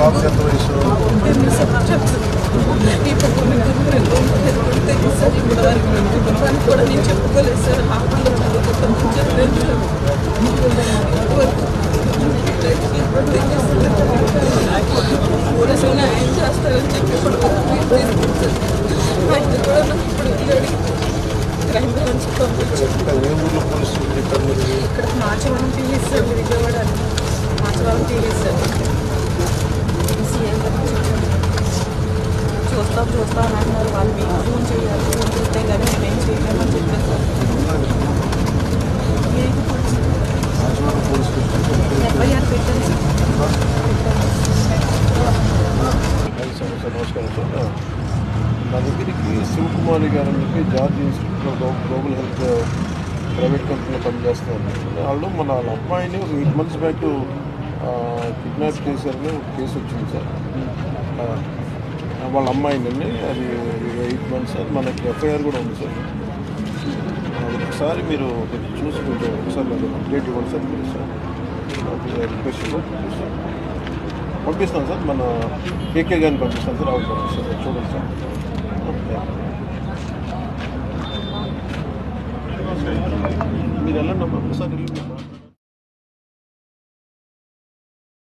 బాబుకి ఎంత వయసు? కూడా నేను చెప్పుకోలేదు సార్. పోలీసులు ఏం చేస్తారని చెప్పి కూడా ఇప్పుడు క్రైమ్ బ్రాంచ్ ఇక్కడ మార్చవరం తీయలేదు సార్. విజయవాడ మార్చవరం తీయలేదు సార్. చూస్తాం అని అంటున్నారు వాళ్ళు. మీకు ఫోన్ చేయాలి, ఫోన్ చేస్తే కానీ మేమేం చేయలేమని చెప్పారు సార్. ఎఫ్ఐఆర్ పెట్టాను సార్. నమస్కారం సార్. నా దగ్గరికి శివకుమారి గారు అని చెప్పి George institute of global health private కంపెనీలో పనిచేస్తున్నారు. వాళ్ళ అమ్మాయిని ఒక 8 months బ్యాక్ కిడ్నాప్ చేశారని ఒక కేసు వచ్చింది సార్. వాళ్ళ అమ్మాయిని అది 8 months సార్. మనకి ఎఫ్ఐఆర్ కూడా ఉంది సార్. ఒకసారి మీరు చూసి కొంచెం ఒకసారి నాకు అప్డేట్ ఇవ్వండి సార్. మీరు సార్ రిక్వెస్ట్ సార్ పంపిస్తాను సార్. మన కేకే గారిని పంపిస్తాను సార్. ఆవిడ పంపిస్తాను సార్. చూడండి సార్. మీరు వెళ్ళండి అమ్మా ఒకసారి.